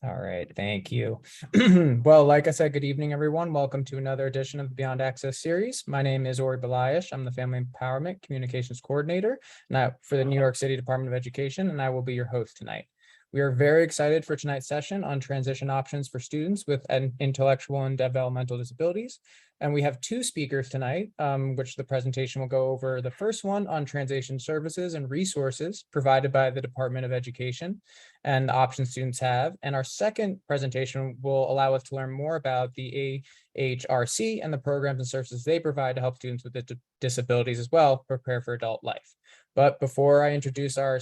All right, thank you. Well, like I said, good evening, everyone. Welcome to another edition of the Beyond Access series. My name is Balaish. I'm the Family Empowerment Communications Coordinator for the New York City Department of Education, and I will be your host tonight. We are very excited for tonight's session on transition options for students with intellectual and developmental disabilities. And we have two speakers tonight, which the presentation will go over. The first one on transition services and resources provided by the Department of Education and the options students have. And our second presentation will allow us to learn more about the Ahrc and the programs and services they provide to help students with disabilities as well prepare for adult life. But before I introduce our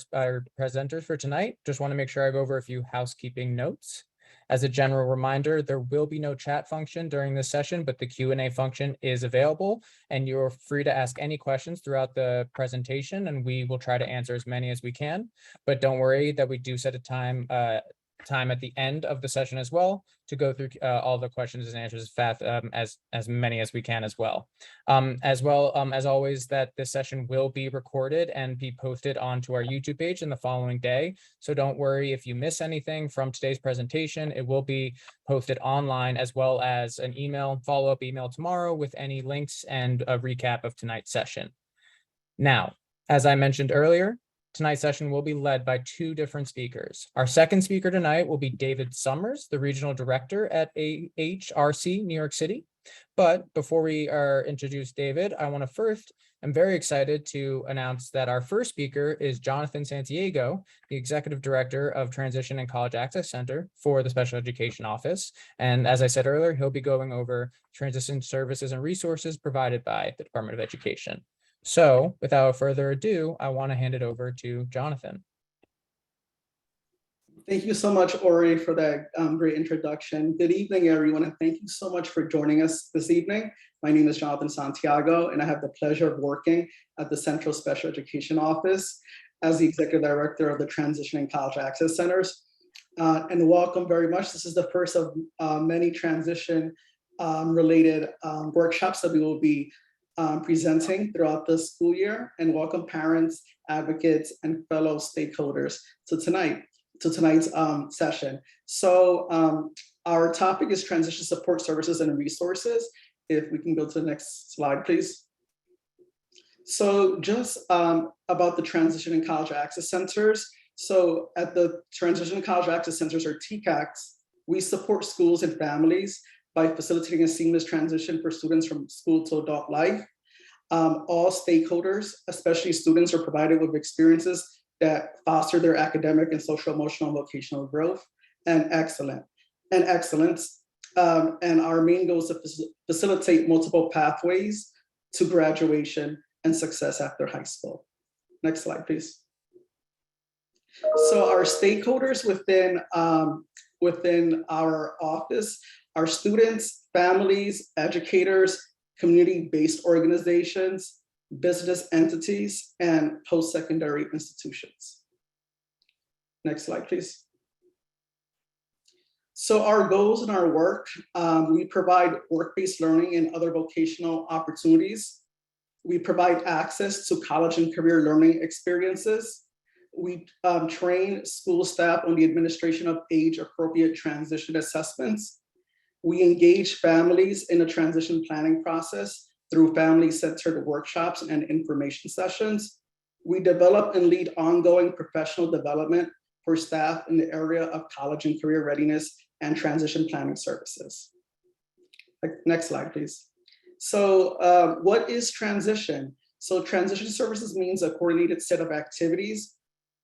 presenters for tonight, just want to make sure I go over a few housekeeping notes. As a general reminder, there will be no chat function during this session, but the Q&A function is available, and you're free to ask any questions throughout the presentation, and we will try to answer as many as we can. But don't worry that we do set a time at the end of the session as well to go through all the questions and answers as fast as many as we can as well. As always, that this session will be recorded and be posted onto our YouTube page in the following day. So don't worry if you miss anything from today's presentation. It will be posted online, as well as an follow-up email tomorrow with any links and a recap of tonight's session. Now, as I mentioned earlier, tonight's session will be led by two different speakers. Our second speaker tonight will be David Summers, the Regional Director at Ahrc, New York City. But before we introduce David, I'm very excited to announce that our first speaker is Jonathan Santiago, the Executive Director of Transition and College Access Center for the Special Education Office. And as I said earlier, he'll be going over transition services and resources provided by the Department of Education. So without further ado, I want to hand it over to Jonathan. Thank you so much, Ori, for that great introduction. Good evening, everyone, and thank you so much for joining us this evening. My name is Jonathan Santiago, and I have the pleasure of working at the Central Special Education Office as the Executive Director of the Transition and College Access Centers. And welcome very much. This is the first of many transition-related workshops that we will be presenting throughout the school year, and welcome parents, advocates, and fellow stakeholders to tonight's session. So our topic is transition support services and resources. If we can go to the next slide, please. So just about the Transition and College Access Centers. So at the Transition and College Access Centers, or TCACs, we support schools and families by facilitating a seamless transition for students from school to adult life. All stakeholders, especially students, are provided with experiences that foster their academic and social, emotional, and vocational growth and excellence. And our main goal is to facilitate multiple pathways to graduation and success after high school. Next slide, please. So our stakeholders within our office are students, families, educators, community-based organizations, business entities, and post-secondary institutions. Next slide, please. So our goals in our work, we provide work-based learning and other vocational opportunities. We provide access to college and career learning experiences. We train school staff on the administration of age-appropriate transition assessments. We engage families in the transition planning process through family-centered workshops and information sessions. We develop and lead ongoing professional development for staff in the area of college and career readiness and transition planning services. Next slide, please. So what is transition? So transition services means a coordinated set of activities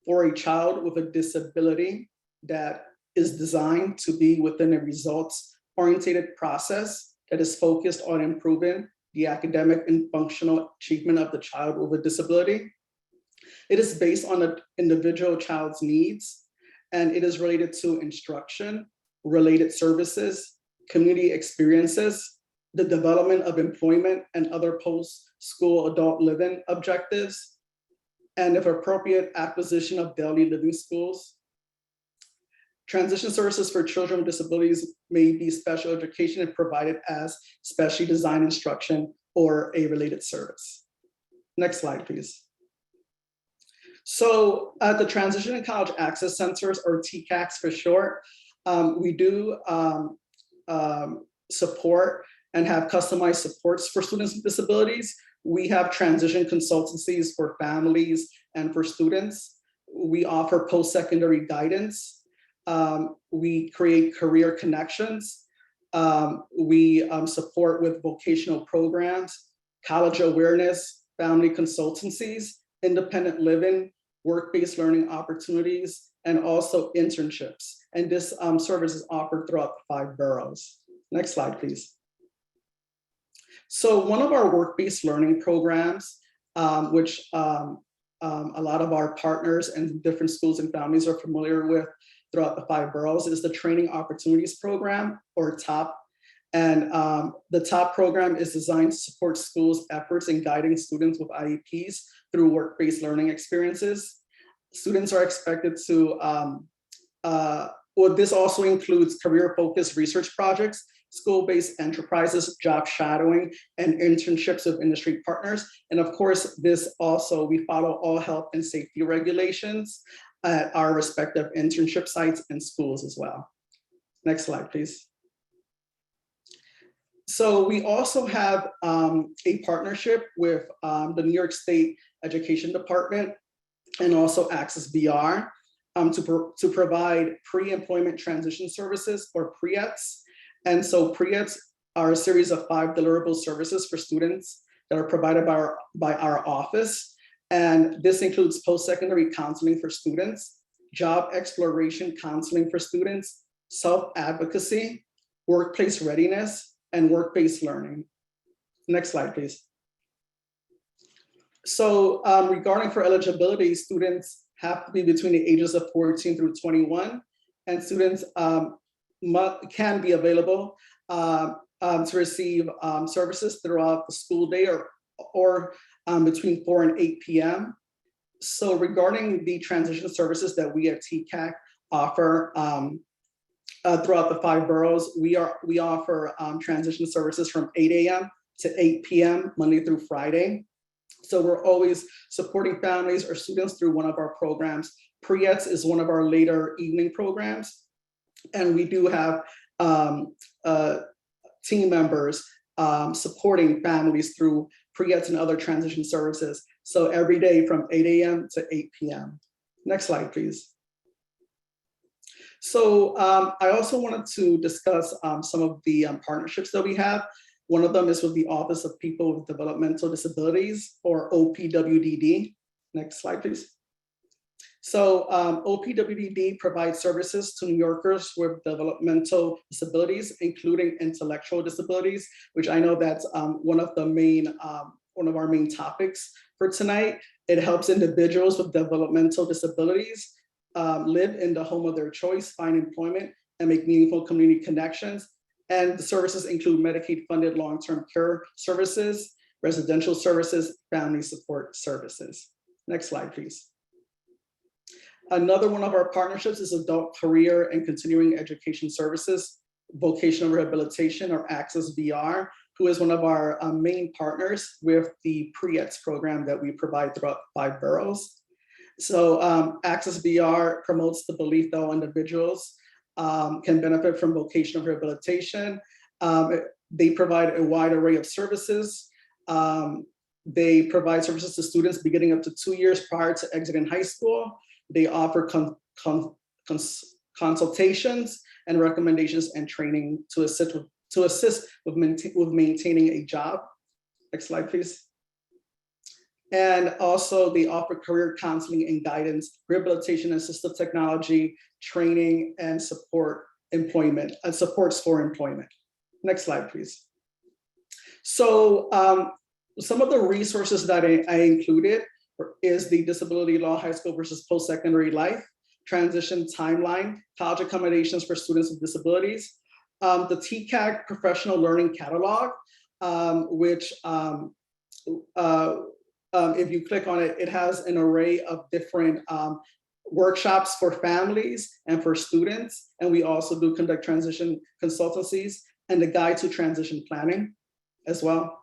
for a child with a disability that is designed to be within a results-oriented process that is focused on improving the academic and functional achievement of the child with a disability. It is based on an individual child's needs, and it is related to instruction, related services, community experiences, the development of employment and other post-school adult living objectives, and if appropriate, acquisition of daily living schools. Transition services for children with disabilities may be special education and provided as specially designed instruction or a related service. Next slide, please. So at the Transition and College Access Centers, or TCACs for short, We do support and have customized supports for students with disabilities. We have transition consultancies for families and for students. We offer post-secondary guidance. We create career connections. We support with vocational programs, college awareness, family consultancies, independent living, work-based learning opportunities, and also internships. And this service is offered throughout the 5 boroughs. Next slide, please. So one of our work-based learning programs, which a lot of our partners and different schools and families are familiar with throughout the 5 boroughs, is the Training Opportunities Program, or TOP. And the TOP program is designed to support schools' efforts in guiding students with IEPs through work-based learning experiences. Students are expected to, well, this also includes career-focused research projects, school-based enterprises, job shadowing, and internships with industry partners. And of course, this also, we follow all health and safety regulations at our respective internship sites and schools as well. Next slide, please. So we also have a partnership with the New York State Education Department and also Access VR to provide pre-employment transition services, or PREETs. And so PREETs are a series of 5 deliverable services for students that are provided by our office. And this includes post-secondary counseling for students, job exploration counseling for students, self-advocacy, workplace readiness, and work-based learning. Next slide, please. So regarding for eligibility, students have to be between the ages of 14 through 21, and students can be available to receive services throughout the school day or between 4 and 8 p.m. So regarding the transition services that we at TCAC offer throughout the 5 boroughs, we offer transition services from 8 a.m. to 8 p.m. Monday through Friday. So we're always supporting families or students through one of our programs. PREETs is one of our later evening programs. And we do have team members supporting families through PREETs and other transition services. So every day from 8 a.m. to 8 p.m. Next slide, please. So I also wanted to discuss some of the partnerships that we have. One of them is with the Office of People with Developmental Disabilities, or OPWDD. Next slide, please. So OPWDD provides services to New Yorkers with developmental disabilities, including intellectual disabilities, which I know that's one of our main topics for tonight. It helps individuals with developmental disabilities live in the home of their choice, find employment, and make meaningful community connections. And the services include Medicaid-funded long-term care services, residential services, family support services. Next slide, please. Another one of our partnerships is Adult Career and Continuing Education Services, Vocational Rehabilitation, or Access VR, who is one of our main partners with the PREETs program that we provide throughout 5 boroughs. So Access VR promotes the belief that all individuals can benefit from vocational rehabilitation. They provide a wide array of services. They provide services to students beginning up to 2 years prior to exiting high school. They offer consultations and recommendations and training to assist with maintaining a job. Next slide, please. And also they offer career counseling and guidance, rehabilitation, assistive technology, training, and supports for employment. Next slide, please. So some of the resources that I included is the Disability Law High School versus Post-Secondary Life, Transition Timeline, College Accommodations for Students with Disabilities, the TCAC Professional Learning Catalog, which if you click on it, it has an array of different workshops for families and for students. And we also do conduct transition consultancies and the Guide to Transition Planning as well.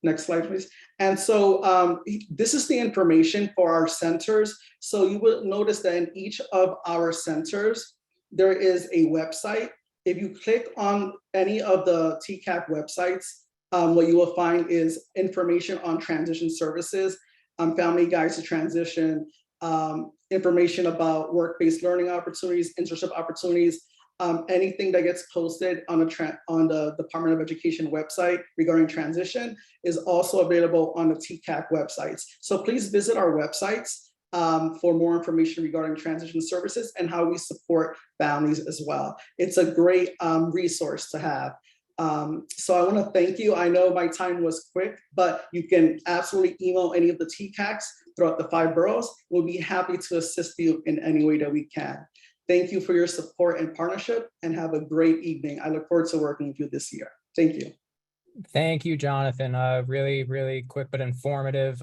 Next slide, please. And so this is the information for our centers. So you will notice that in each of our centers, there is a website. If you click on any of the TCAC websites, what you will find is information on transition services, family guides to transition, information about work-based learning opportunities, internship opportunities, anything that gets posted on the Department of Education website regarding transition is also available on the TCAC websites. So please visit our websites for more information regarding transition services and how we support families as well. It's a great resource to have. So I want to thank you. I know my time was quick, but you can absolutely email any of the TCACs throughout the 5 boroughs. We'll be happy to assist you in any way that we can. Thank you for your support and partnership, and have a great evening. I look forward to working with you this year. Thank you. Thank you, Jonathan. Really, really quick but informative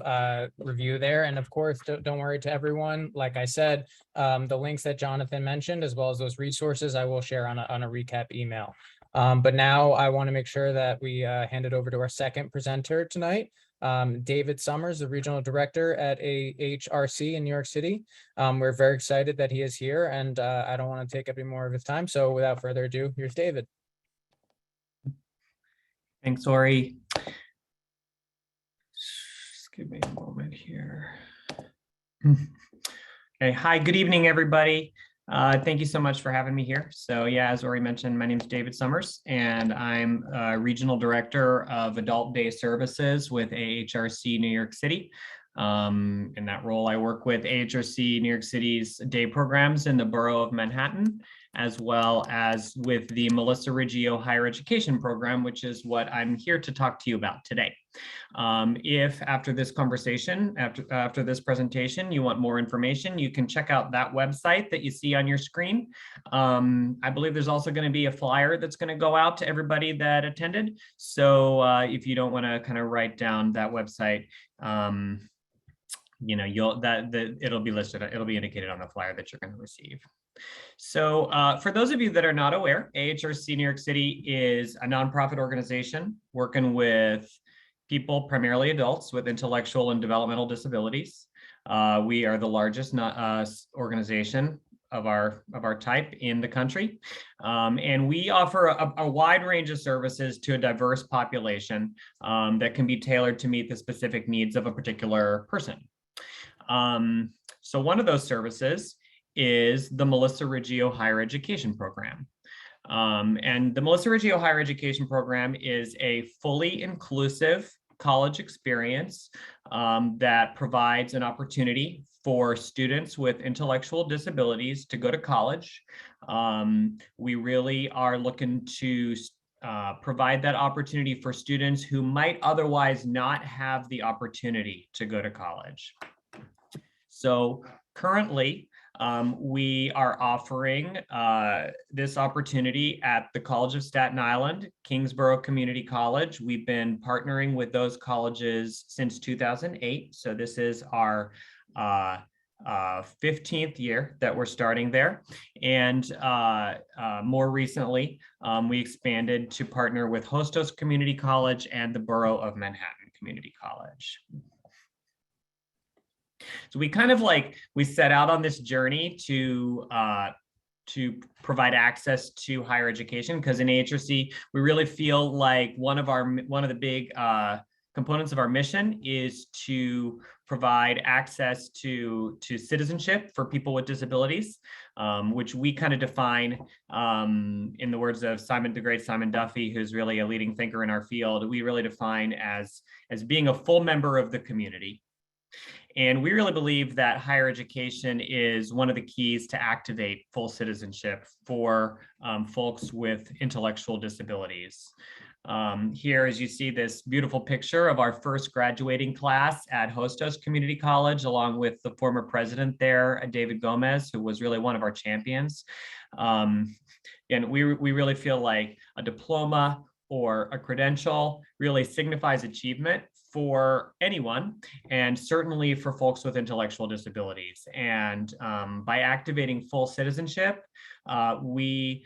review there. And of course, don't worry to everyone. Like I said, the links that Jonathan mentioned, as well as those resources, I will share on a recap email. But now I want to make sure that we hand it over to our second presenter tonight, David Summers, the Regional Director at Ahrc in New York City. We're very excited that he is here, and I don't want to take up any more of his time. So without further ado, here's David. Thanks, Ori. Just give me a moment here. Okay, hi, good evening, everybody. Thank you so much for having me here. So yeah, as Ori mentioned, my name is David Summers, and I'm Regional Director of Adult Day Services with Ahrc New York City. In that role, I work with Ahrc New York City's day programs in the borough of Manhattan, as well as with the Melissa Riggio Higher Education Program, which is what I'm here to talk to you about today. If after this conversation, after this presentation, you want more information, you can check out that website that you see on your screen. I believe there's also going to be a flyer that's going to go out to everybody that attended. So if you don't want to kind of write down that website, you know, it'll be listed, it'll be indicated on the flyer that you're going to receive. So for those of you that are not aware, Ahrc New York City is a nonprofit organization working with people, primarily adults, with intellectual and developmental disabilities. We are the largest organization of our type in the country. And we offer a wide range of services to a diverse population that can be tailored to meet the specific needs of a particular person. So one of those services is the Melissa Riggio Higher Education Program. And the Melissa Riggio Higher Education Program is a fully inclusive college experience that provides an opportunity for students with intellectual disabilities to go to college. We really are looking to provide that opportunity for students who might otherwise not have the opportunity to go to college. So currently, we are offering this opportunity at the College of Staten Island, Kingsborough Community College. We've been partnering with those colleges since 2008. So this is our 15th year that we're starting there. And more recently, we expanded to partner with Hostos Community College and the Borough of Manhattan Community College. So we kind of we set out on this journey to provide access to higher education, because in Ahrc, we really feel like one of the big components of our mission is to provide access to citizenship for people with disabilities, which we kind of define, in the words of the great Simon Duffy, who's really a leading thinker in our field, we really define as being a full member of the community. And we really believe that higher education is one of the keys to activate full citizenship for folks with intellectual disabilities. Here, as you see this beautiful picture of our first graduating class at Hostos Community College, along with the former president there, David Gomez, who was really one of our champions. And we really feel like a diploma or a credential really signifies achievement for anyone, and certainly for folks with intellectual disabilities. And by activating full citizenship, we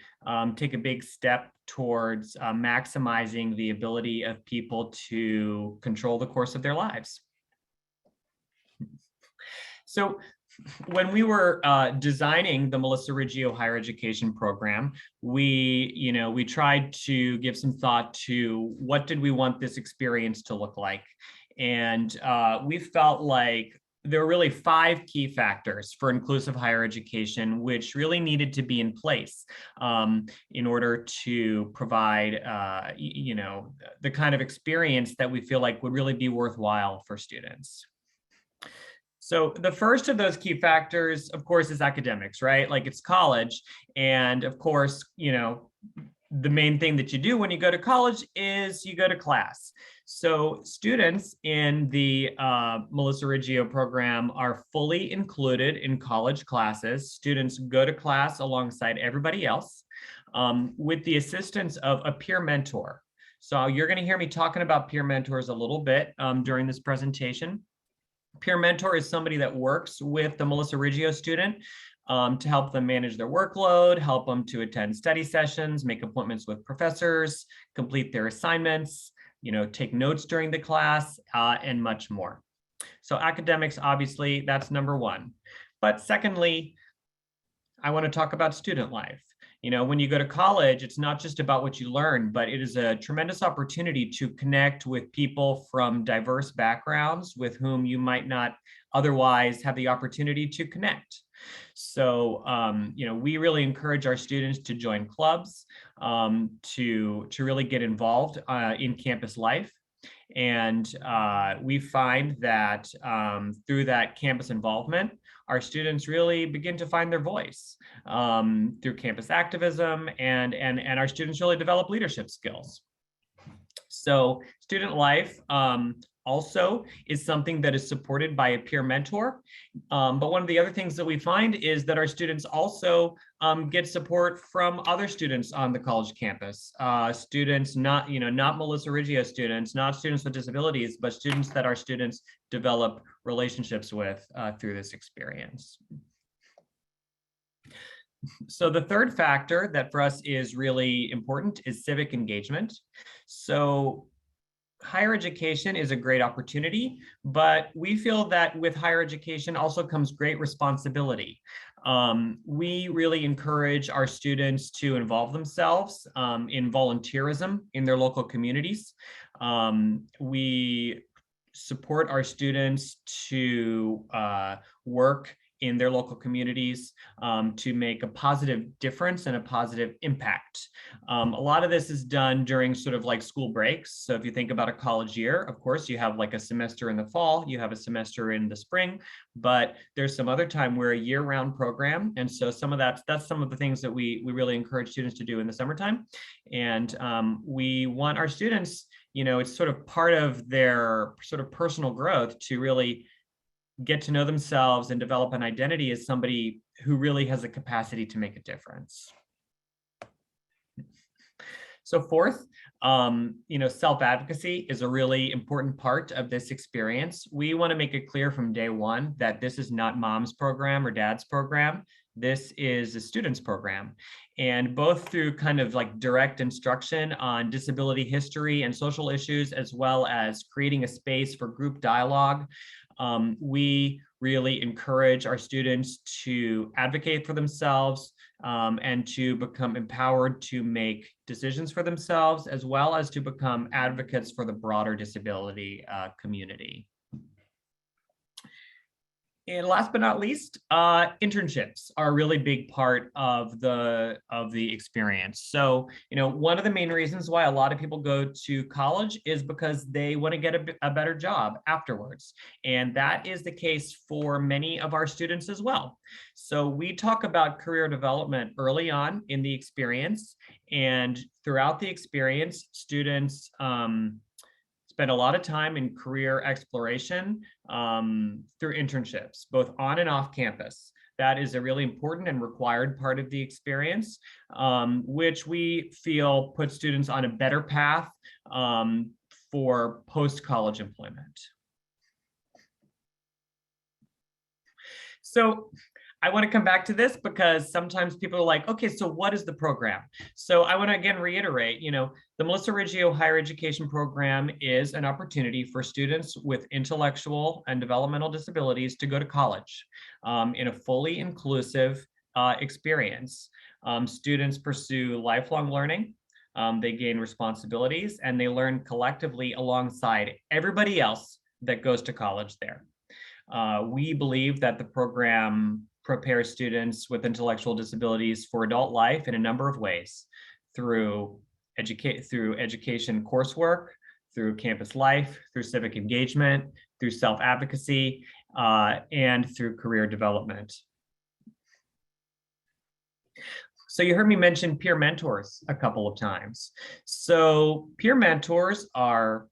take a big step towards maximizing the ability of people to control the course of their lives. So when we were designing the Melissa Riggio higher education program, we tried to give some thought to what did we want this experience to look like. And we felt like there were really 5 key factors for inclusive higher education, which really needed to be in place in order to provide, the kind of experience that we feel like would really be worthwhile for students. So the first of those key factors, of course, is academics, right? Like it's college. And of course, the main thing that you do when you go to college is you go to class. So students in the Melissa Riggio program are fully included in college classes. Students go to class alongside everybody else with the assistance of a peer mentor. So you're going to hear me talking about peer mentors a little bit during this presentation. Peer mentor is somebody that works with the Melissa Riggio student to help them manage their workload, help them to attend study sessions, make appointments with professors, complete their assignments, take notes during the class, and much more. So academics, obviously, that's number one. But secondly, I want to talk about student life. When you go to college, it's not just about what you learn, but it is a tremendous opportunity to connect with people from diverse backgrounds with whom you might not otherwise have the opportunity to connect. So, we really encourage our students to join clubs, to really get involved in campus life. And we find that through that campus involvement, our students really begin to find their voice through campus activism, and our students really develop leadership skills. So student life also is something that is supported by a peer mentor. But one of the other things that we find is that our students also get support from other students on the college campus. Students not Melissa Riggio students, not students with disabilities, but students that our students develop relationships with through this experience. So the third factor that for us is really important is civic engagement. So higher education is a great opportunity, but we feel that with higher education also comes great responsibility. We really encourage our students to involve themselves in volunteerism in their local communities. We support our students to work in their local communities to make a positive difference and a positive impact. A lot of this is done during sort of like school breaks. So if you think about a college year, of course, you have like a semester in the fall, you have a semester in the spring, but there's some other time we're a year-round program. And so that's some of the things that we really encourage students to do in the summertime. And we want our students, it's sort of part of their sort of personal growth to really get to know themselves and develop an identity as somebody who really has a capacity to make a difference. So fourth, self-advocacy is a really important part of this experience. We want to make it clear from day one that this is not mom's program or dad's program. This is a student's program. And both through kind of like direct instruction on disability history and social issues, as well as creating a space for group dialogue, we really encourage our students to advocate for themselves and to become empowered to make decisions for themselves, as well as to become advocates for the broader disability community. And last but not least, internships are a really big part of the experience. So, one of the main reasons why a lot of people go to college is because they want to get a better job afterwards. And that is the case for many of our students as well. So we talk about career development early on in the experience, and throughout the experience, students spend a lot of time in career exploration through internships, both on and off campus. That is a really important and required part of the experience, which we feel puts students on a better path for post-college employment. So I want to come back to this because sometimes people are like, okay, so what is the program? So I want to again reiterate, the Melissa Riggio Higher Education Program is an opportunity for students with intellectual and developmental disabilities to go to college in a fully inclusive experience. Students pursue lifelong learning. They gain responsibilities and they learn collectively alongside everybody else that goes to college there. We believe that the program prepares students with intellectual disabilities for adult life in a number of ways, through education coursework, through campus life, through civic engagement, through self-advocacy, and through career development. So you heard me mention peer mentors a couple of times. So peer mentors are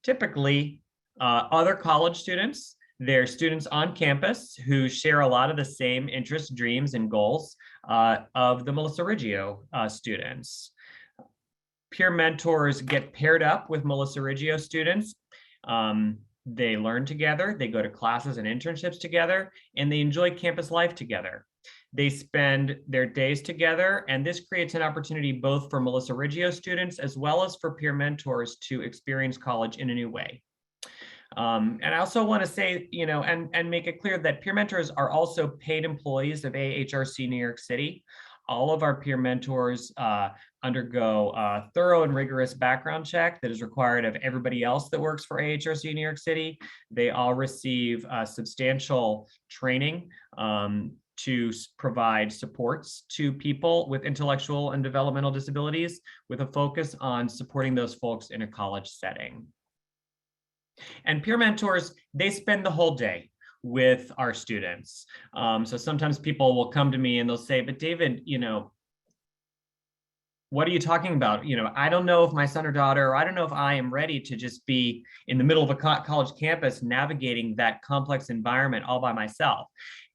typically other college students. They're students on campus who share a lot of the same interests, dreams, and goals of the Melissa Riggio students. Peer mentors get paired up with Melissa Riggio students. They learn together, they go to classes and internships together, and they enjoy campus life together. They spend their days together, and this creates an opportunity both for Melissa Riggio students as well as for peer mentors to experience college in a new way. And I also want to say, and make it clear that peer mentors are also paid employees of AHRC New York City. All of our peer mentors undergo a thorough and rigorous background check that is required of everybody else that works for AHRC New York City. They all receive substantial training to provide supports to people with intellectual and developmental disabilities, with a focus on supporting those folks in a college setting. And peer mentors, they spend the whole day with our students. So sometimes people will come to me and they'll say, but David, what are you talking about? I don't know if my son or daughter, or I don't know if I am ready to just be in the middle of a college campus navigating that complex environment all by myself.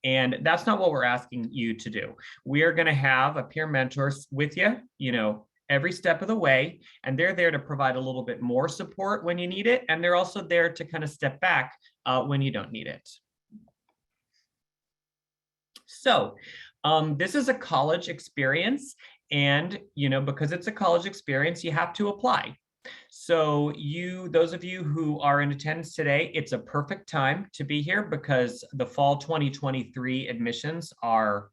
And that's not what we're asking you to do. We are going to have a peer mentor with you, every step of the way, and they're there to provide a little bit more support when you need it, and they're also there to kind of step back when you don't need it. So this is a college experience, and because it's a college experience, you have to apply. So those of you who are in attendance today, it's a perfect time to be here because the fall 2023 admissions are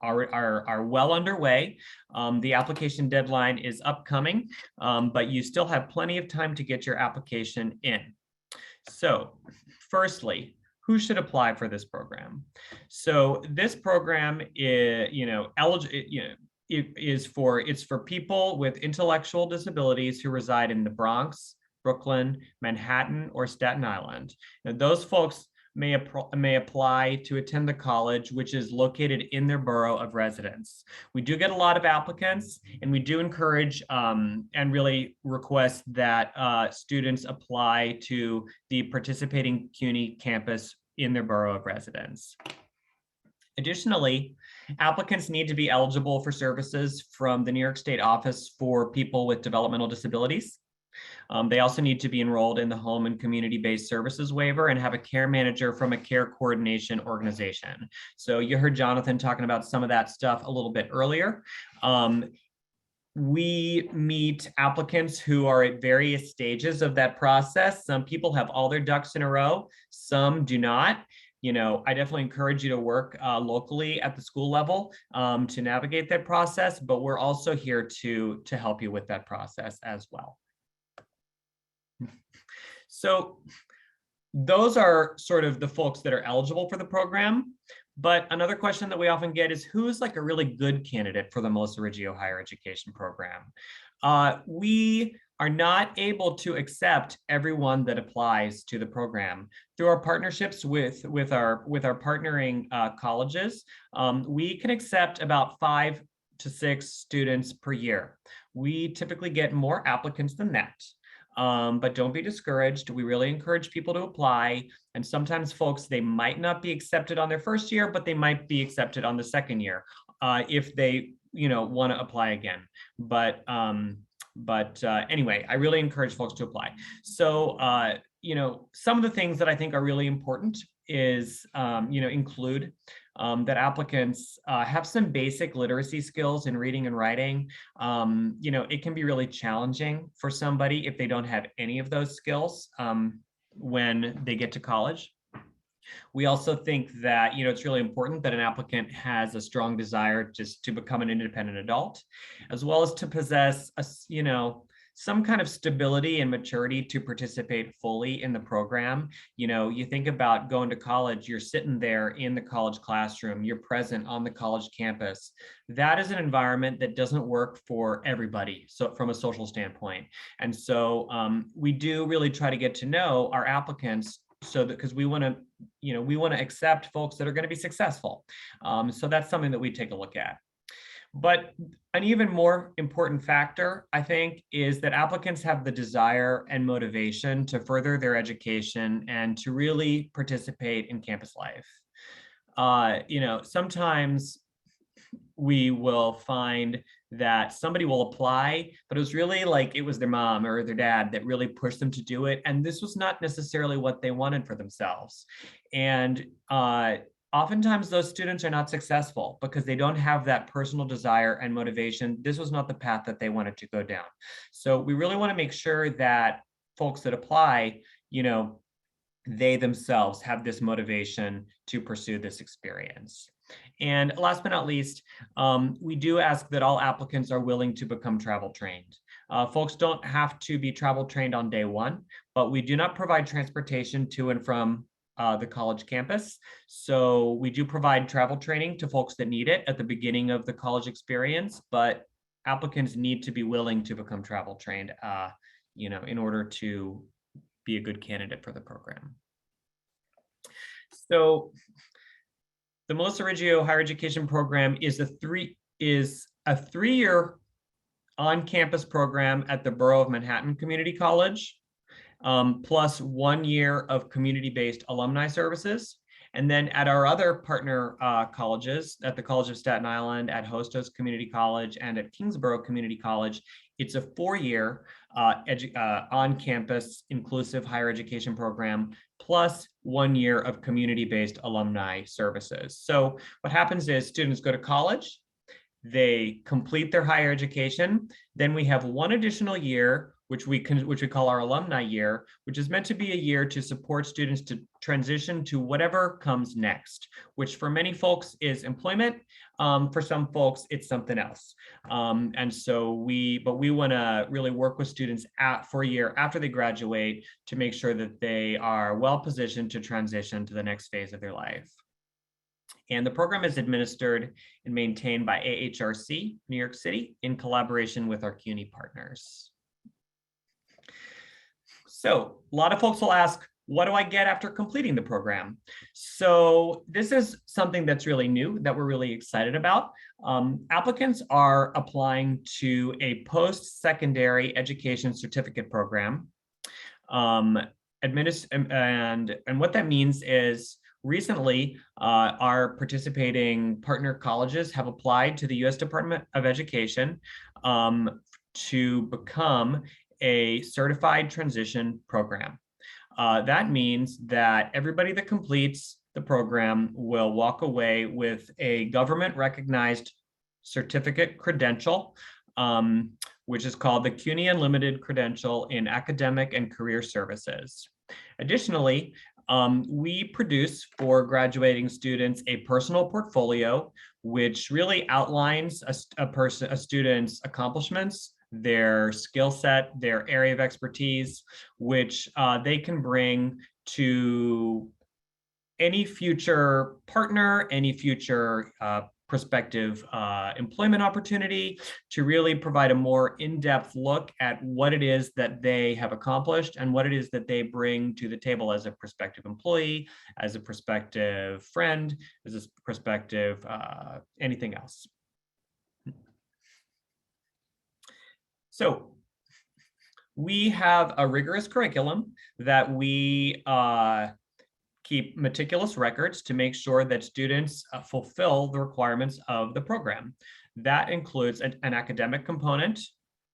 well underway. The application deadline is upcoming, but you still have plenty of time to get your application in. So firstly, who should apply for this program? So this program is, it's for people with intellectual disabilities who reside in the Bronx, Brooklyn, Manhattan, or Staten Island. Now, those folks may apply to attend the college, which is located in their borough of residence. We do get a lot of applicants, and we do encourage and really request that students apply to the participating CUNY campus in their borough of residence. Additionally, applicants need to be eligible for services from the New York State Office for People with Developmental Disabilities. They also need to be enrolled in the Home and Community-Based Services Waiver and have a care manager from a care coordination organization. So you heard Jonathan talking about some of that stuff a little bit earlier. We meet applicants who are at various stages of that process. Some people have all their ducks in a row, some do not. I definitely encourage you to work locally at the school level to navigate that process, but we're also here to help you with that process as well. So those are sort of the folks that are eligible for the program. But another question that we often get is, who's like a really good candidate for the Melissa Riggio Higher Education Program? We are not able to accept everyone that applies to the program. Through our partnerships with our partnering colleges, we can accept about 5 to 6 students per year. We typically get more applicants than that. But don't be discouraged. We really encourage people to apply. And sometimes folks, they might not be accepted on their first year, but they might be accepted on the second year if they, want to apply again. But anyway, I really encourage folks to apply. So, some of the things that I think are really important is, include that applicants have some basic literacy skills in reading and writing. It can be really challenging for somebody if they don't have any of those skills when they get to college. We also think that, it's really important that an applicant has a strong desire just to become an independent adult, as well as to possess some kind of stability and maturity to participate fully in the program. You think about going to college, you're sitting there in the college classroom, you're present on the college campus. That is an environment that doesn't work for everybody, so from a social standpoint. And so we do really try to get to know our applicants, so that because we want to accept folks that are going to be successful. So that's something that we take a look at. But an even more important factor, I think, is that applicants have the desire and motivation to further their education and to really participate in campus life. Sometimes we will find that somebody will apply, but it was really like it was their mom or their dad that really pushed them to do it. And this was not necessarily what they wanted for themselves. And oftentimes those students are not successful because they don't have that personal desire and motivation. This was not the path that they wanted to go down. So we really want to make sure that folks that apply, they themselves have this motivation to pursue this experience. And last but not least, we do ask that all applicants are willing to become travel trained. Folks don't have to be travel trained on day one, but we do not provide transportation to and from the college campus. So we do provide travel training to folks that need it at the beginning of the college experience, but applicants need to be willing to become travel trained, in order to be a good candidate for the program. So the Melissa Riggio Higher Education Program is a three-year on-campus program at the Borough of Manhattan Community College, plus 1 year of community-based alumni services. And then at our other partner colleges, at the College of Staten Island, at Hostos Community College, and at Kingsborough Community College, it's a 4-year on-campus inclusive higher education program, plus 1 year of community-based alumni services. So what happens is students go to college, they complete their higher education, then we have 1 additional year, which we call our Alumni Year, which is meant to be a year to support students to transition to whatever comes next, which for many folks is employment. For some folks, it's something else. And so we want to really work with students for a year after they graduate to make sure that they are well positioned to transition to the next phase of their life. And the program is administered and maintained by Ahrc, New York City, in collaboration with our CUNY partners. So a lot of folks will ask, what do I get after completing the program? So this is something that's really new that we're really excited about. Applicants are applying to a post-secondary education certificate program. And what that means is recently, our participating partner colleges have applied to the U.S. Department of Education to become a certified transition program. That means that everybody that completes the program will walk away with a government-recognized certificate credential, which is called the CUNY Unlimited Credential in Academic and Career Services. Additionally, we produce for graduating students a personal portfolio, which really outlines a student's accomplishments, their skill set, their area of expertise, which they can bring to any future partner, any future prospective employment opportunity, to really provide a more in-depth look at what it is that they have accomplished and what it is that they bring to the table as a prospective employee, as a prospective friend, as a prospective anything else. So we have a rigorous curriculum that we keep meticulous records to make sure that students fulfill the requirements of the program. That includes an academic component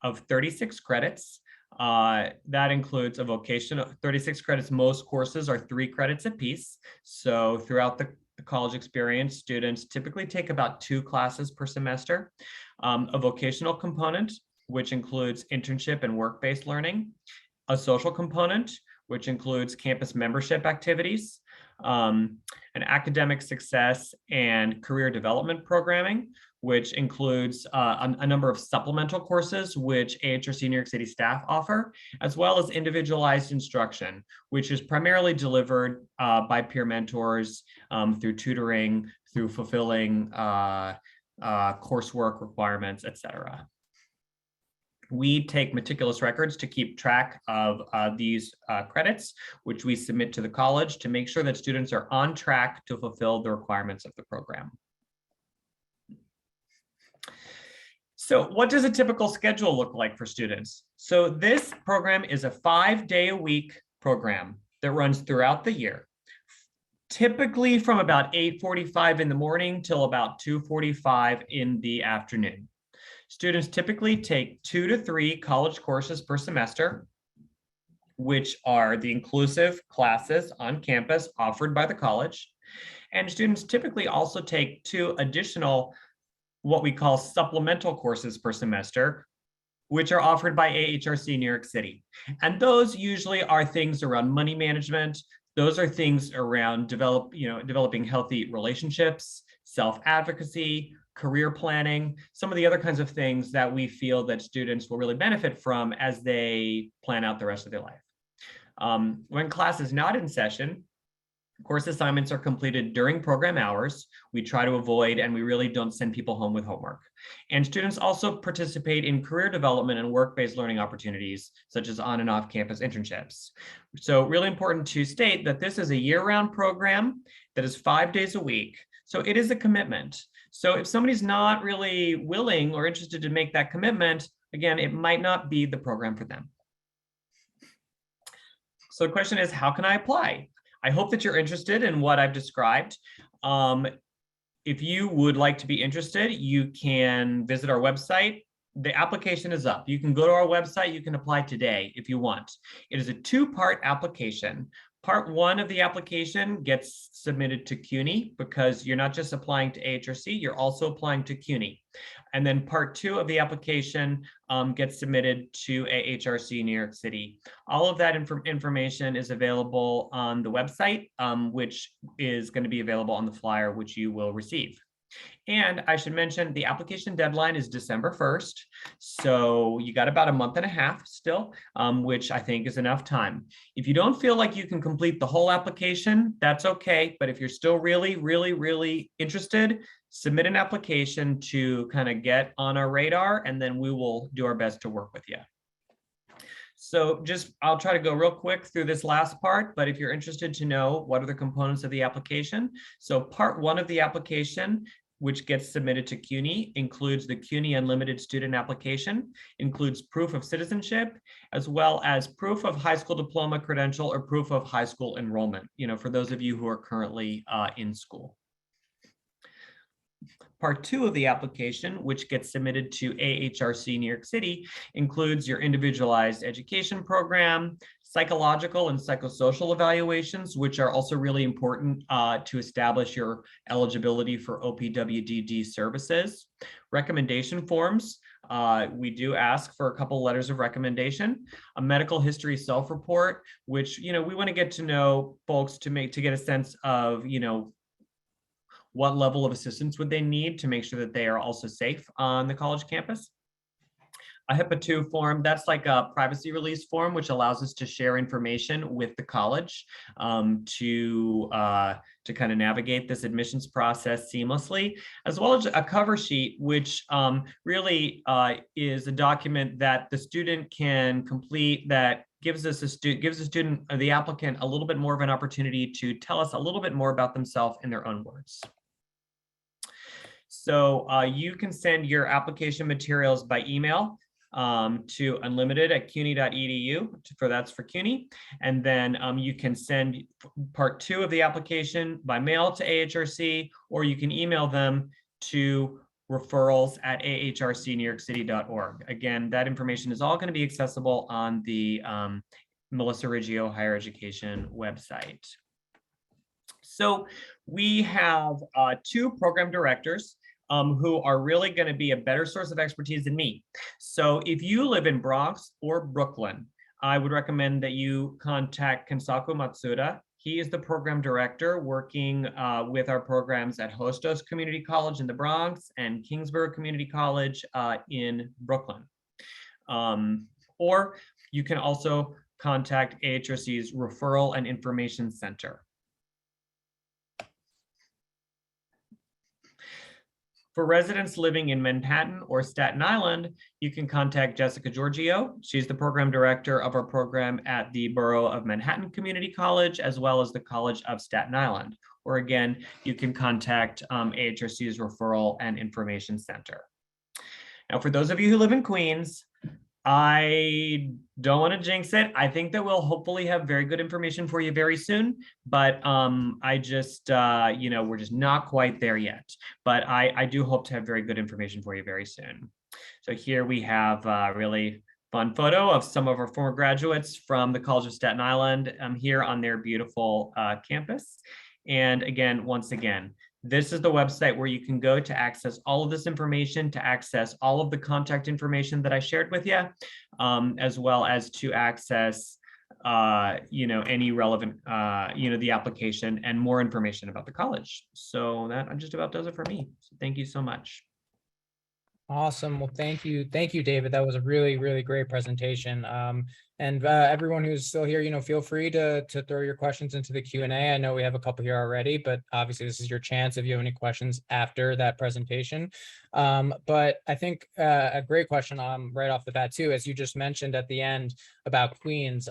of 36 credits. That includes a vocational 36 credits. Most courses are 3 credits apiece. So throughout the college experience, students typically take about 2 classes per semester, a vocational component, which includes internship and work-based learning, a social component, which includes campus membership activities, an academic success and career development programming, which includes a number of supplemental courses which AHRC New York City staff offer, as well as individualized instruction, which is primarily delivered by peer mentors through tutoring, through fulfilling coursework requirements, etc. We take meticulous records to keep track of these credits, which we submit to the college to make sure that students are on track to fulfill the requirements of the program. So what does a typical schedule look like for students? So this program is a 5-day-a-week program that runs throughout the year, typically from about 8:45 in the morning till about 2:45 in the afternoon. Students typically take 2 to 3 college courses per semester, which are the inclusive classes on campus offered by the college. And students typically also take 2 additional, what we call supplemental courses per semester, which are offered by AHRC New York City. And those usually are things around money management. Those are things around developing healthy relationships, self-advocacy, career planning, some of the other kinds of things that we feel that students will really benefit from as they plan out the rest of their life. When class is not in session, course assignments are completed during program hours. We try to avoid, and we really don't send people home with homework. And students also participate in career development and work-based learning opportunities, such as on and off campus internships. So really important to state that this is a year-round program that is 5 days a week. So it is a commitment. So if somebody's not really willing or interested to make that commitment, again, it might not be the program for them. So the question is, how can I apply? I hope that you're interested in what I've described. If you would like to be interested, you can visit our website. The application is up. You can go to our website. You can apply today if you want. It is a 2-part application. Part 1 of the application gets submitted to CUNY because you're not just applying to AHRC, you're also applying to CUNY. And then part 2 of the application gets submitted to AHRC New York City. All of that information is available on the website, which is going to be available on the flyer, which you will receive. And I should mention the application deadline is December 1st. So you got about a month and a half still, which I think is enough time. If you don't feel like you can complete the whole application, that's okay. But if you're still really, really, really interested, submit an application to kind of get on our radar, and then we will do our best to work with you. So I'll try to go real quick through this last part, but if you're interested to know what are the components of the application. So part 1 of the application, which gets submitted to CUNY, includes the CUNY Unlimited Student Application, includes proof of citizenship, as well as proof of high school diploma credential or proof of high school enrollment, for those of you who are currently in school. Part 2 of the application, which gets submitted to AHRC New York City, includes your individualized education program, psychological and psychosocial evaluations, which are also really important to establish your eligibility for OPWDD services. Recommendation forms. We do ask for a couple letters of recommendation, a medical history self-report, which, we want to get to know folks to get a sense of, what level of assistance would they need to make sure that they are also safe on the college campus. A HIPAA 2 form, that's like a privacy release form, which allows us to share information with the college to kind of navigate this admissions process seamlessly, as well as a cover sheet, which really is a document that the student can complete that gives the applicant a little bit more of an opportunity to tell us a little bit more about themselves in their own words. So you can send your application materials by email to unlimited@cuny.edu, that's for CUNY. And then you can send part 2 of the application by mail to AHRC, or you can email them to referrals@ahrcnewyorkcity.org. Again, that information is all going to be accessible on the Melissa Riggio Higher Education website. So we have two program directors who are really going to be a better source of expertise than me. So if you live in Bronx or Brooklyn, I would recommend that you contact Kensaku Matsuda. He is the program director working with our programs at Hostos Community College in the Bronx and Kingsborough Community College in Brooklyn. Or you can also contact AHRC's Referral and Information Center. For residents living in Manhattan or Staten Island, you can contact Jessica Giorgio. She's the program director of our program at the Borough of Manhattan Community College, as well as the College of Staten Island. Or again, you can contact AHRC's Referral and Information Center. Now, for those of you who live in Queens, I don't want to jinx it. I think that we'll hopefully have very good information for you very soon, but I just, we're just not quite there yet. But I do hope to have very good information for you very soon. So here we have a really fun photo of some of our former graduates from the College of Staten Island here on their beautiful campus. And again, once again, this is the website where you can go to access all of this information, to access all of the contact information that I shared with you, as well as to access, any relevant, the application and more information about the college. So that just about does it for me. So thank you so much. Awesome. Well, thank you, David. That was a really, really great presentation. And everyone who's still here, feel free to throw your questions into the Q&A. I know we have a couple here already, but obviously this is your chance if you have any questions after that presentation. But I think a great question right off the bat too, as you just mentioned at the end about Queens,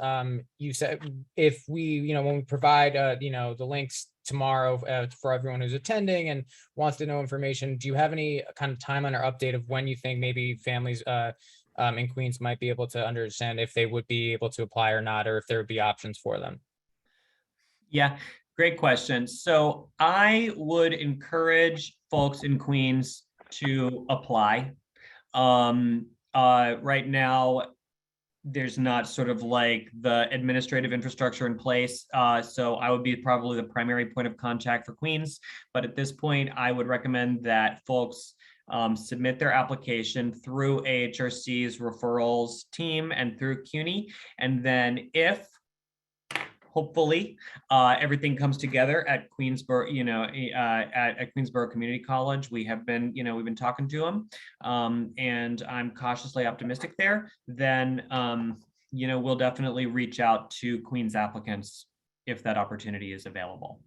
you said if we, when we provide, the links tomorrow for everyone who's attending and wants to know information, do you have any kind of timeline or update of when you think maybe families in Queens might be able to understand if they would be able to apply or not, or if there would be options for them? Yeah, great question. So I would encourage folks in Queens to apply. Right now, there's not sort of like the administrative infrastructure in place. So I would be probably the primary point of contact for Queens. But at this point, I would recommend that folks submit their application through AHRC's referrals team and through CUNY. And then if hopefully everything comes together at Queensborough, at Queensborough Community College, we have been, we've been talking to them, and I'm cautiously optimistic there. Then, we'll definitely reach out to Queens applicants if that opportunity is available.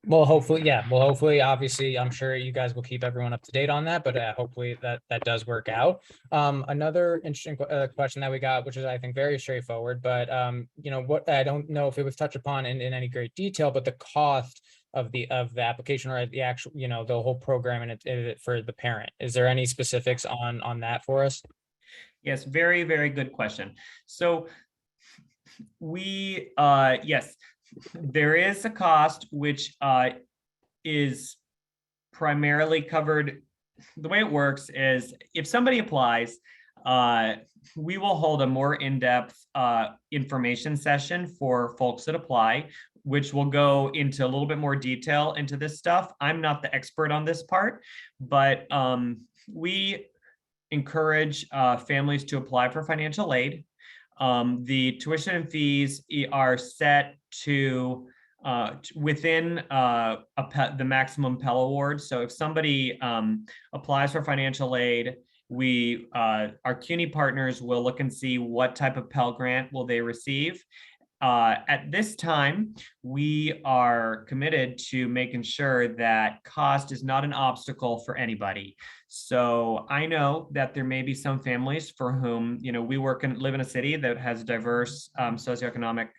Well, hopefully, yeah. Well, hopefully, obviously, I'm sure you guys will keep everyone up to date on that, but hopefully that does work out. Another interesting question that we got, which is, I think, very straightforward, but, what I don't know if it was touched upon in any great detail, but the cost of the application or the actual, the whole program and it for the parent. Is there any specifics on that for us? Yes, very, very good question. So we, yes. There is a cost which is primarily covered. The way it works is if somebody applies, we will hold a more in-depth information session for folks that apply, which will go into a little bit more detail into this stuff. I'm not the expert on this part, but we encourage families to apply for financial aid. The tuition and fees are set to within the maximum Pell Award. So if somebody applies for financial aid, our CUNY partners will look and see what type of Pell Grant will they receive. At this time, we are committed to making sure that cost is not an obstacle for anybody. So I know that there may be some families for whom, we live in a city that has a diverse socioeconomic,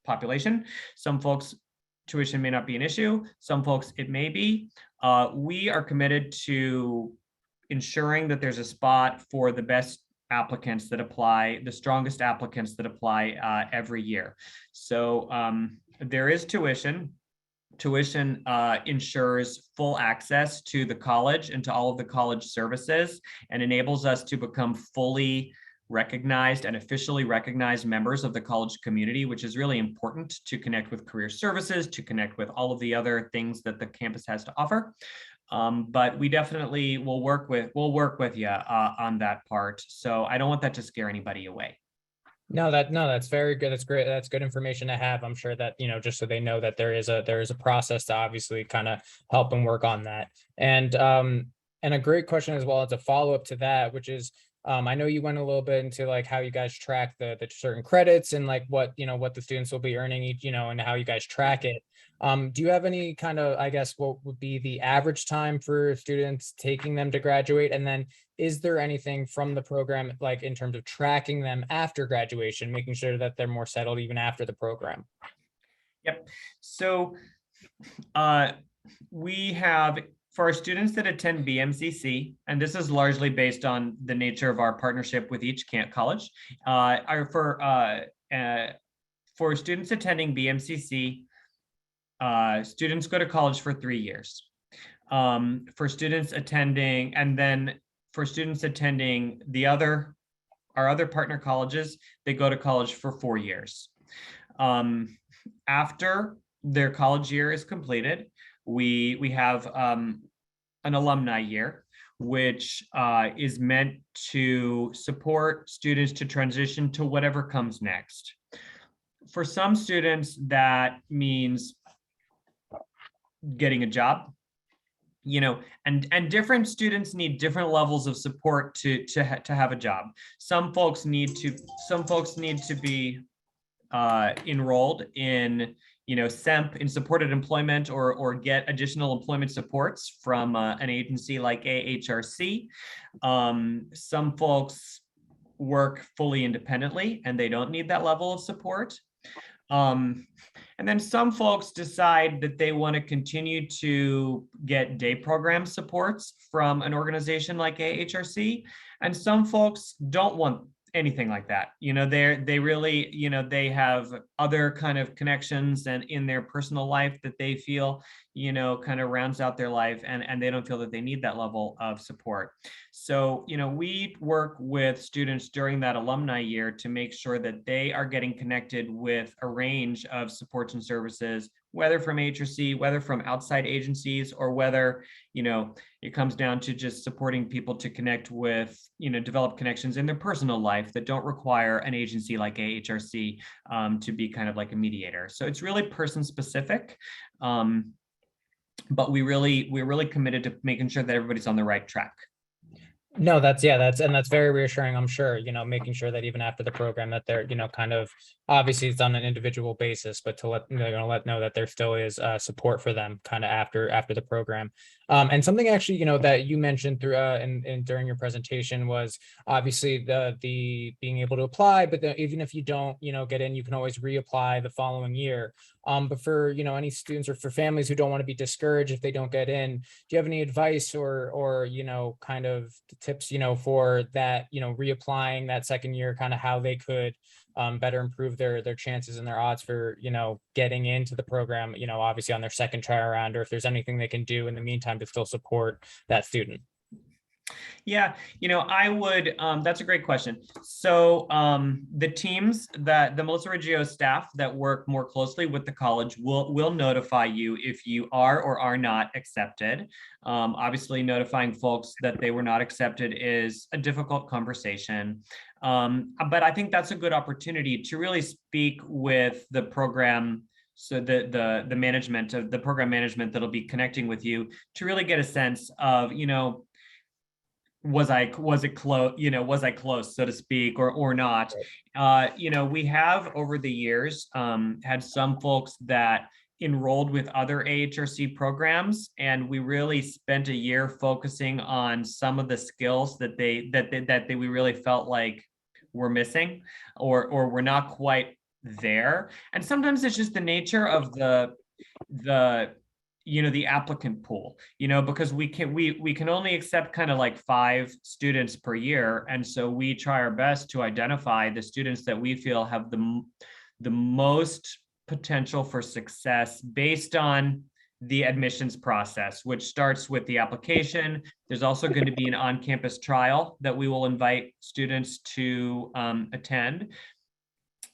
population. Some folks, tuition may not be an issue. Some folks, it may be. We are committed to ensuring that there's a spot for the best applicants that apply, the strongest applicants that apply every year. So there is tuition. Tuition ensures full access to the college and to all of the college services and enables us to become fully recognized and officially recognized members of the college community, which is really important to connect with career services, to connect with all of the other things that the campus has to offer. But we definitely will work with you on that part. So I don't want that to scare anybody away. No, that's very good. That's great. That's good information to have. I'm sure that, just so they know that there is a process to obviously kind of help and work on that. And a great question as well as a follow-up to that, which is, I know you went a little bit into like how you guys track the certain credits and like what the students will be earning each, and how you guys track it. Do you have any kind of, I guess, what would be the average time for students taking them to graduate? And then is there anything from the program, like in terms of tracking them after graduation, making sure that they're more settled even after the program? Yep. So we have, for our students that attend BMCC, and this is largely based on the nature of our partnership with each college, for students attending BMCC, students go to college for 3 years. For students attending, and then for students attending our other partner colleges, they go to college for 4 years. After their college year is completed, we have an Alumni Year, which is meant to support students to transition to whatever comes next. For some students, that means getting a job, and different students need different levels of support to have a job. Some folks need to be enrolled in SEMP, in supported employment, or get additional employment supports from an agency like Ahrc. Some folks work fully independently and they don't need that level of support. And then some folks decide that they want to continue to get day program supports from an organization like Ahrc. And some folks don't want anything like that. They really, they have other kind of connections and in their personal life that they feel, kind of rounds out their life, and they don't feel that they need that level of support. So, we work with students during that alumni year to make sure that they are getting connected with a range of supports and services, whether from Ahrc, whether from outside agencies, or whether, it comes down to just supporting people to connect with, develop connections in their personal life that don't require an agency like Ahrc to be kind of like a mediator. So it's really person specific. But we're really committed to making sure that everybody's on the right track. No, that's very reassuring, I'm sure, making sure that even after the program that they're, kind of, obviously it's on an individual basis, but to let know that there still is support for them kind of after the program. And something actually, that you mentioned through and during your presentation was obviously the being able to apply, but then even if you don't, get in, you can always reapply the following year. But for, any students or for families who don't want to be discouraged if they don't get in, do you have any advice or kind of tips, for that, reapplying that second year, kind of how they could better improve their chances and their odds for, getting into the program, obviously on their second try around, or if there's anything they can do in the meantime to still support that student? Yeah, I would, that's a great question. So the teams the Melissa Riggio staff that work more closely with the college will notify you if you are or are not accepted. Obviously, notifying folks that they were not accepted is a difficult conversation. But I think that's a good opportunity to really speak with the program. So the management of the program management that'll be connecting with you to really get a sense of, was I close, so to speak, or not? We have over the years had some folks that enrolled with other Ahrc programs, and we really spent a year focusing on some of the skills that we really felt like were missing or were not quite there. And sometimes it's just the nature of the applicant pool, because we can only accept kind of like 5 students per year. And so we try our best to identify the students that we feel have the most potential for success based on the admissions process, which starts with the application. There's also going to be an on-campus trial that we will invite students to attend.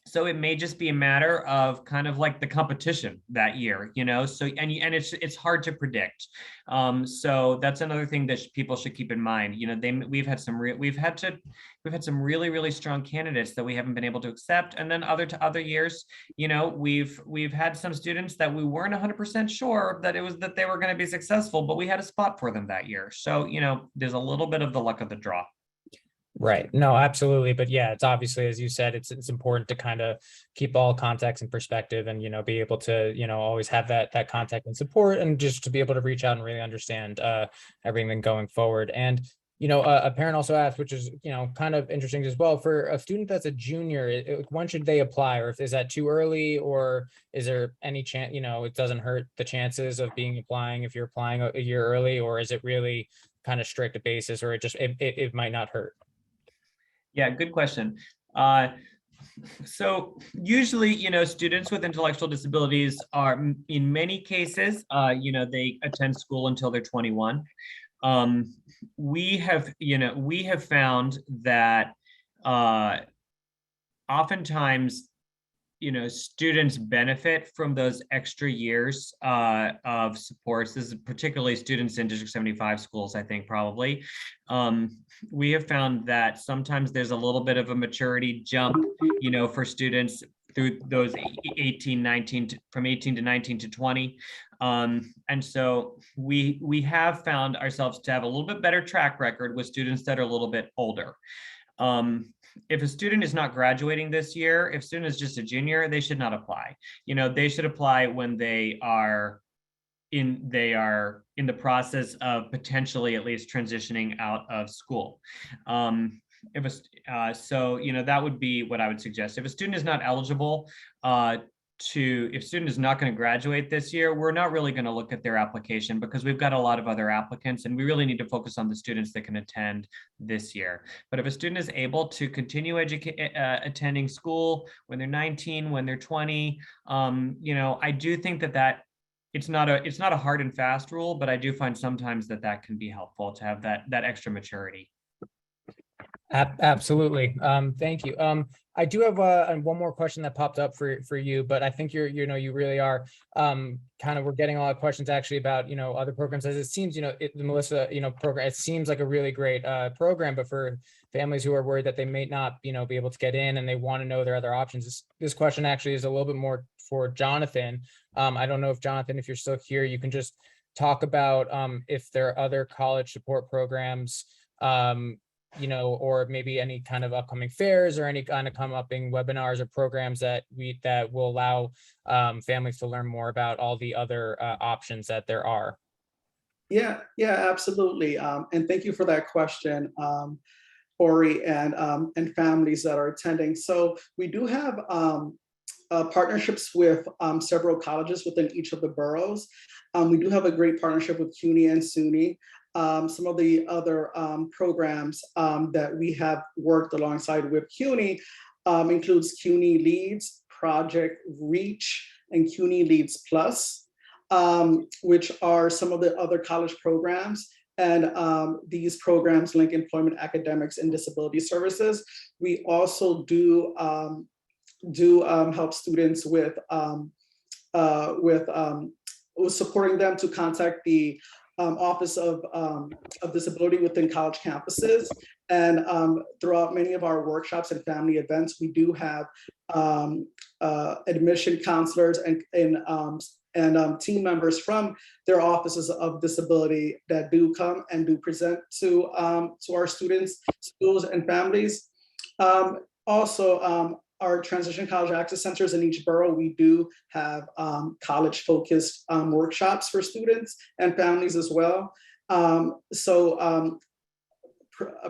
So it may just be a matter of kind of like the competition that year, you know, so and it's hard to predict. So that's another thing that people should keep in mind. You know, we've had some really strong candidates that we haven't been able to accept, and then other years, you know, we've had some students that we weren't 100% sure that they were going to be successful, but we had a spot for them that year. So, you know, there's a little bit of the luck of the draw. Right. No, absolutely. But yeah, it's obviously, as you said, it's important to kind of keep all context in perspective and, you know, be able to, you know, always have that contact and support, and just to be able to reach out and really understand everything going forward. And, you know, a parent also asked, which is, you know, kind of interesting as well, for a student that's a junior, when should they apply? Or is that too early, or is there any chance, you know, it doesn't hurt the chances of applying if you're applying a year early, or is it really kind of strict basis, or it might not hurt? Yeah, good question. So usually, you know, students with intellectual disabilities are, in many cases, you know, they attend school until they're 21. We have found that oftentimes, you know, students benefit from those extra years of supports. This is particularly students in District 75 schools, I think, probably. We have found that sometimes there's a little bit of a maturity jump, you know, for students through those 18, 19, from 18 to 19 to 20. And so we have found ourselves to have a little bit better track record with students that are a little bit older. If a student is not graduating this year, if a student is just a junior, they should not apply. You know, they should apply when they are in the process of potentially at least transitioning out of school. So, you know, that would be what I would suggest. If a student is not eligible if a student is not going to graduate this year, we're not really going to look at their application, because we've got a lot of other applicants, and we really need to focus on the students that can attend this year. But if a student is able to continue attending school when they're 19, when they're 20, you know, I do think that it's not a hard and fast rule, but I do find sometimes that can be helpful to have that extra maturity. Absolutely. Thank you. I do have one more question that popped up for you, but I think you really are we're getting a lot of questions actually about, you know, other programs, as it seems, you know, the Melissa, you know, program, it seems like a really great program, but for families who are worried that they may not, you know, be able to get in and they want to know their other options, this question actually is a little bit more for Jonathan. I don't know if Jonathan, if you're still here, you can just talk about if there are other college support programs, you know, or maybe any kind of upcoming fairs or any kind of upcoming webinars or programs that will allow families to learn more about all the other options that there are. Yeah, absolutely. And thank you for that question, Ori, and families that are attending. So we do have partnerships with several colleges within each of the boroughs. We do have a great partnership with CUNY and SUNY. Some of the other programs that we have worked alongside with CUNY includes CUNY Leads, Project Reach, and CUNY Leads Plus, which are some of the other college programs. And these programs link employment, academics, and disability services. We also do help students with supporting them to contact the Office of Disability within college campuses. And throughout many of our workshops and family events, we do have admission counselors and team members from their offices of disability that do come and do present to our students, schools, and families. Also, our transition college access centers in each borough, we do have college-focused workshops for students and families as well.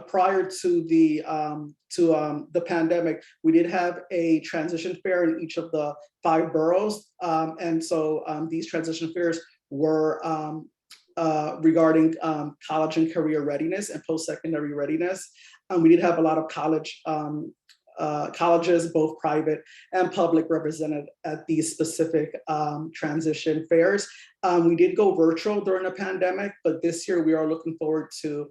Prior to the pandemic, we did have a transition fair in each of the 5 boroughs, and so these transition fairs were regarding college and career readiness and post-secondary readiness. We did have a lot of college colleges, both private and public, represented at these specific transition fairs. We did go virtual during the pandemic, but this year we are looking forward to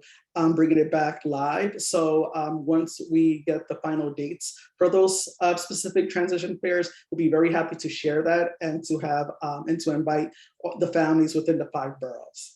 bringing it back live. So once we get the final dates for those specific transition fairs, we'll be very happy to share that and to have and to invite the families within the 5 boroughs.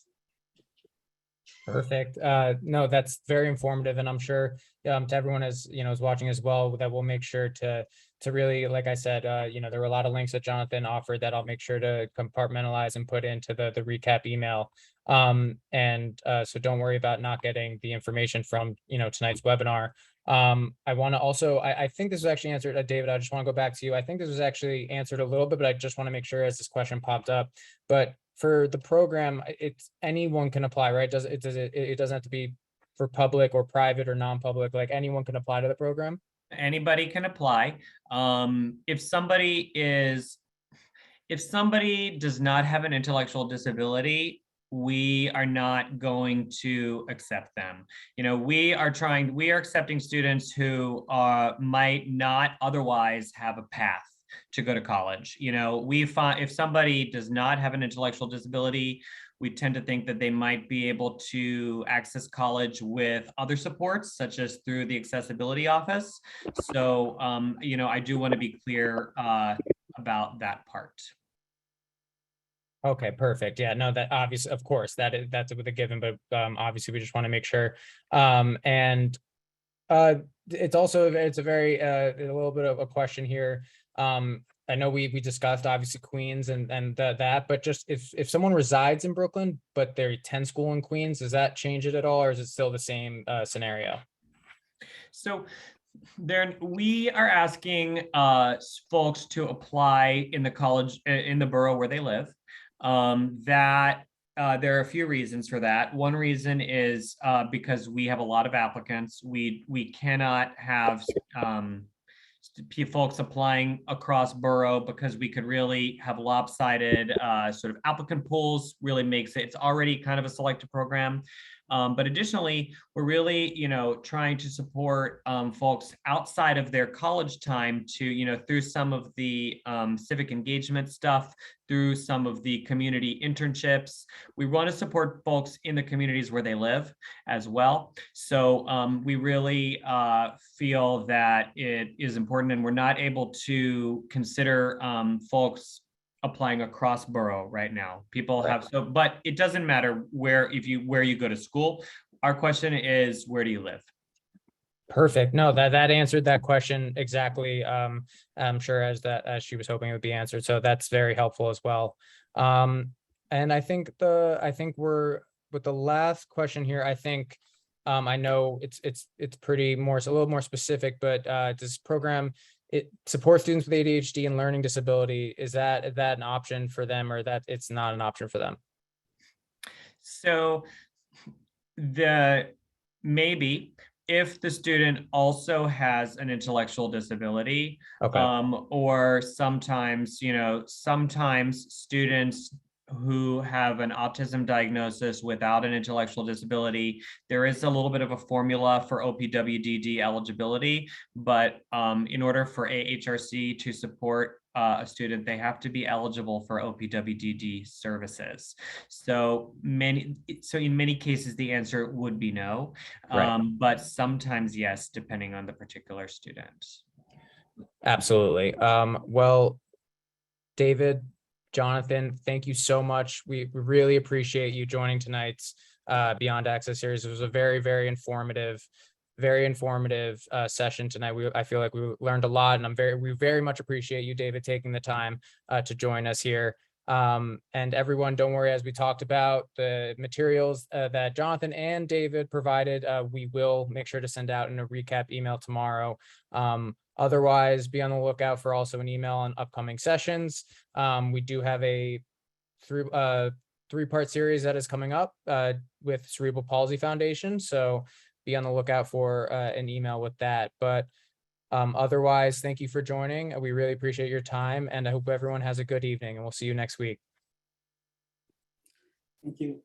Perfect. No, that's very informative, and I'm sure to everyone is watching as well, that we'll make sure to really, like I said, there were a lot of links that Jonathan offered that I'll make sure to compartmentalize and put into the recap email. So don't worry about not getting the information from tonight's webinar. I want to also, I think this was actually answered, David, I just want to go back to you. I think this was actually answered a little bit, but I just want to make sure as this question popped up. But for the program, it's anyone can apply, right? It doesn't have to be for public or private or non-public, like anyone can apply to the program? Anybody can apply. If somebody does not have an intellectual disability, we are not going to accept them. We are accepting students who might not otherwise have a path to go to college. We find if somebody does not have an intellectual disability, we tend to think that they might be able to access college with other supports, such as through the accessibility office. So, I do want to be clear about that part. Okay, perfect. Yeah, no, that obviously, of course, that's with a given, but obviously we just want to make sure. It's a very a little bit of a question here. I know we discussed obviously Queens and that, but just if someone resides in Brooklyn, but they attend school in Queens, does that change it at all, or is it still the same scenario? So we are asking folks to apply in the college, in the borough where they live. There are a few reasons for that. One reason is because we have a lot of applicants. We cannot have folks applying across borough, because we could really have lopsided sort of applicant pools. Really makes it's already kind of a selective program. But additionally, we're really, trying to support folks outside of their college time to, through some of the civic engagement stuff, through some of the community internships. We want to support folks in the communities where they live as well. So we really feel that it is important, and we're not able to consider folks applying across borough right now. People have but it doesn't matter where you go to school. Our question is, where do you live? Perfect. No, that answered that question exactly. I'm sure as she was hoping it would be answered. So that's very helpful as well. And I think we're with the last question here. I think I know it's pretty a little more specific, but this program, it supports students with ADHD and learning disability. Is that an option for them, or that it's not an option for them? So maybe if the student also has an intellectual disability, okay. Or sometimes students who have an autism diagnosis without an intellectual disability, there is a little bit of a formula for OPWDD eligibility, but in order for AHRC to support a student, they have to be eligible for OPWDD services. So in many cases, the answer would be no, but sometimes yes, depending on the particular student. Absolutely. Well, David, Jonathan, thank you so much. We really appreciate you joining tonight's Beyond Access series. It was a very, very informative session tonight. I feel like we learned a lot, and we very much appreciate you, David, taking the time to join us here. And everyone, don't worry, as we talked about the materials that Jonathan and David provided, we will make sure to send out in a recap email tomorrow. Otherwise, be on the lookout for also an email on upcoming sessions. We do have a three-part series that is coming up with Cerebral Palsy Foundation. So be on the lookout for an email with that. But otherwise, thank you for joining. We really appreciate your time, and I hope everyone has a good evening, and we'll see you next week. Thank you.